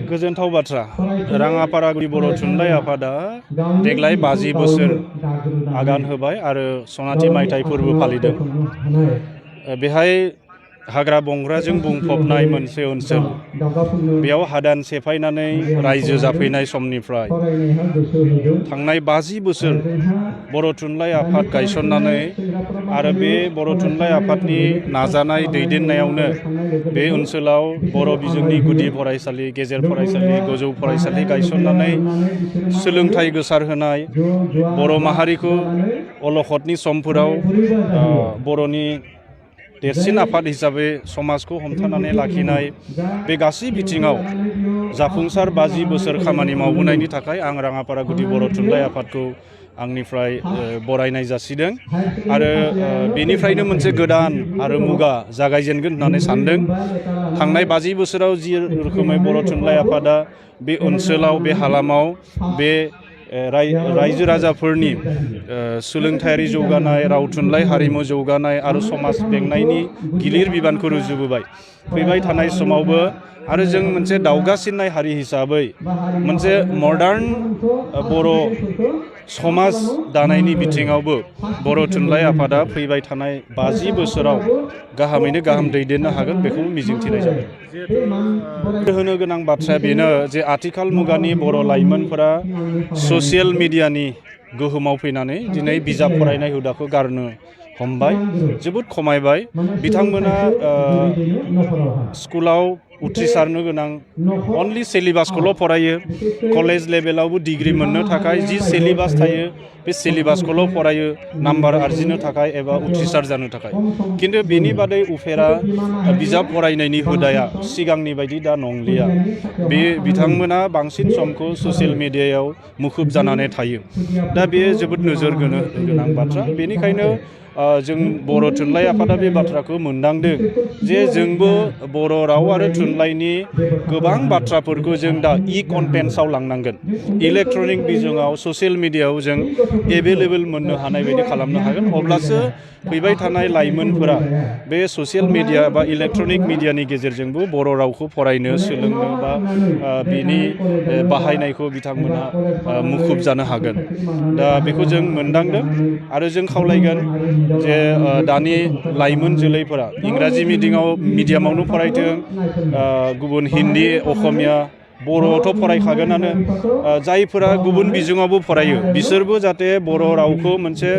गोजोनथाव बाथ्रा राङापारागुरि बर' थुनलाइ आफादा देग्लाय 50 बोसोर आगान होबाय आरो सनाथि मायथाइ फोरबो फालिदों। बेहाय हाग्रा बंग्राजों बुंफबनाय मोनसे ओनसोल बेयाव हादान सेफायनानै रायजो जाफैनाय समनिफ्राय थांनाय 50 बोसोर बर' थुनलाइ आफाद गायसननानै आरो बे बर' थुनलाइ आफादनि नाजानाय दैदेननायावनो बे ओनसोलाव बर' बिजोंनि गुदि फरायसालि गेजेर फरायसालि गोजौ फरायसालि गायसननानै सोलोंथाइ गोसारहोनाय बर' माहारिखौ अलखदनि समफोराव बर'नि देरसिन आफाद हिसाबै समाजखौ हमथानानै लाखिनाय बे गासै बिथिङाव जाफुंसार 50 बोसोर खामानि मावबोनायनि थाखाय आं राङापारागुरि बर' थुनलाइ आफादखौ आंनिफ्राय बरायनाय जासिदों आरो बेनिफ्रायनो मोनसे गोदान आरो मुगा जागायजेनगोन होननानै सानदों। थांनाय 50 बोसोराव जि रोखोमै बर' थुनलाइ आफादा बे ओनसोलाव बे हालामाव बे रायजो राजाफोरनि सोलोंथायारि जौगानाय राव थुनलाइ हारिमु जौगानाय आरो समाज बेंनायनि गिलिर बिबानखौ रुजुबोबाय। फैबाय थानाय समावबो आरो जों मोनसे दावगासिननाय हारि हिसाबै मोनसे मडार्न बर' समाज दानायनि बिथिङावबो बर' थुनलाइ आफादा फैबाय थानाय 50 बोसोराव गाहामैनो गाहाम दैदेननो हागोन बेखौ मिजिंथिनाय जाबाय। होनो गोनां बाथ्राया बेनो जे आथिखाल मुगानि बर' लाइमोनफोरा ससियेल मिडियानि गोहोमाव फैनानै दिनै बिजाब फरायनाय हुदाखौ गारनो हमबाय, जोबोद खमायबाय। बिथांमोना स्कुलाव उथ्रिसारनो गोनां अनलि सिलेबासखौल' फरायो। कलेज लेभेलावबो डिग्री मोननो थाखाय जि सिलेबास थायो बे सिलेबासखौल' फरायो नाम्बार आरजिनो थाखाय एबा उथ्रिसार जानो थाखाय। खिन्थु बेनि बादै उफेरा बिजाब फरायनायनि हुदाया सिगांनि बायदि दा नंलिया। बे बिथांमोना बांसिन समखौ ससियेल मिडियायाव मुखुब जानानै थायो। दा बेयो जोबोद नोजोर गोनां बाथ्रा। बेनिखायनो जों बर' थुनलाइ आफादा बे बाथ्राखौ मोनदांदों जे जोंबो बर' राव आरो थुनलाइनि गोबां बाथ्राफोरखौ जों दा कन्टेन्ट्सआव लांनांगोन। इलेक्ट्रनिक बिजोङाव ससियेल मिडियायाव जों एभेलेबल मोननो हानाय बायदि खालामनो हागोन। अब्लासो फैबाय थानाय लाइमोनफोरा बे ससियेल मिडिया बा इलेक्ट्रनिक मिडियानि गेजेरजोंबो बर' रावखौ फरायनो सोलोंनो बा बिनि बाहायनायखौ बिथांमोना मुखुब जानो हागोन। दा बेखौ जों मोनदांदों आरो जों खावलायगोन जे दानि लाइमोन जोलैफोरा इंराजि मिडियामावनो फरायथों, गुबुन हिन्दी असमिया बर'आवथ' फरायखागोनानो, जायफोरा गुबुन बिजोङावबो फरायो बिसोरबो जाहाथे बर' रावखौ मोनसे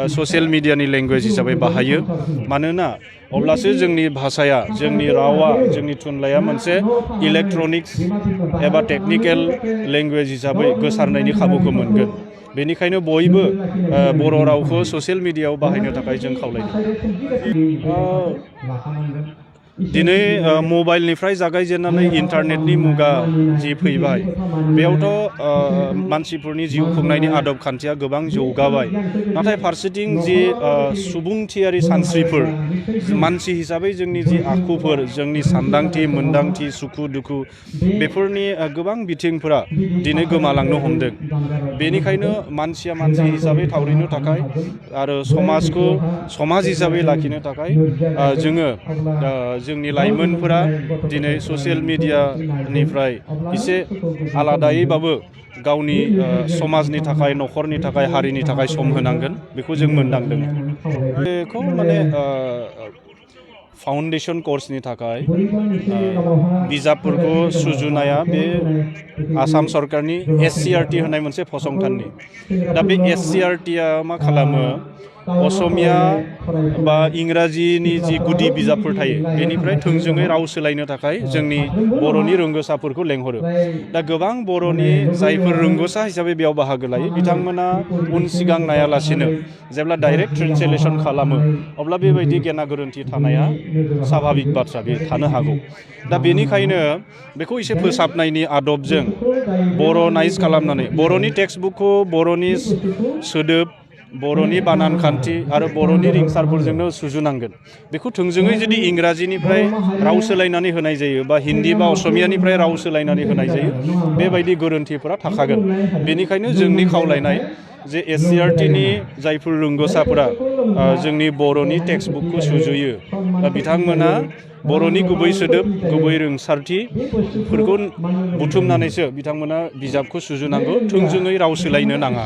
ससियेल मिडियानि लेंगुवेज हिसाबै बाहायो। मानोना अब्लासो जोंनि भाषाया जोंनि रावा जोंनि थुनलाइया मोनसे इलेक्ट्रनिक्स एबा टेक्निकेल लेंगुवेज हिसाबै गोसारनायनि खाबुखौ मोनगोन। बेनिखायनो बयबो बर' रावखौ ससियेल मिडियायाव बाहायनो थाखाय जों खावलायदों। दिनै मबाइलनिफ्राय जागायजेननानै इन्टारनेटनि मुगा जि फैबाय बेयावथ' मानसिफोरनि जिउ खुंनायनि आदब खान्थिया गोबां जौगाबाय। नाथाय फारसेथिं जि सुबुंथियारि सानस्रिफोर मानसि हिसाबै जोंनि जि आखुफोर जोंनि सानदांथि मोनदांथि सुखु दुखु बेफोरनि गोबां बिथिंफोरा दिनै गोमालांनो हमदों। बेनिखायनो मानसिया मानसि हिसाबै थावरिनो थाखाय आरो समाजखौ समाज हिसाबै लाखिनो थाखाय जोङो जोंनि लाइमोनफोरा दिनै ससियेल मिडियानिफ्राय एसे आलादायैबाबो गावनि समाजनि थाखाय न'खरनि थाखाय हारिनि थाखाय सम होनांगोन बेखौ जों मोनदांदों। बेखौ माने फाउन्डेसन कर्सनि थाखाय बिजाबफोरखौ सुजुनाया बे आसाम सरकारनि SCRT होननाय मोनसे फसंथाननि। दा बे SCRTआ मा खालामो असमिया बा इंराजिनि जि गुदि बिजाबफोर थायो बेनिफ्राय थोंजोङै राव सोलायनो थाखाय जोंनि बर'नि रोंगोसाफोरखौ लेंहरो। दा गोबां बर'नि जायफोर रोंगोसा हिसाबै बेयाव बाहागो लायो बिथांमोना उन सिगां नायालासिनो जेब्ला डाइरेक्ट ट्रेन्सलेसन खालामो अब्ला बेबायदि गेना गोरोन्थि थानाया साभाबिक बाथ्रा, बे थानो हागौ। दा बेनिखायनो बेखौ एसे फोसाबनायनि आदबजों बर'नाइज खालामनानै बर'नि टेक्सटबुकखौ बर'नि सोदोब बर'नि बानान खान्थि आरो बर'नि रिंसारफोरजोंनो सुजुनांगोन। बेखौ थोंजोङै जुदि इंराजिनिफ्राय राव सोलायनानै होनाय जायो बा हिन्दी बा असमियानिफ्राय राव सोलायनानै होनाय जायो बेबायदि गोरोन्थिफोरा थाखागोन। बेनिखायनो जोंनि खावलायनाय जे एससिआरटिनि जायफोर रोंग'साफोरा जोंनि बर'नि टेक्सटबुकखौ सुजुयो बिथांमोना बर'नि गुबै सोदोब गुबै रोंसारथिफोरखौ बुथुमनानैसो बिथांमोना बिजाबखौ सुजुनांगौ थोंजोङै राव सोलायनो नाङा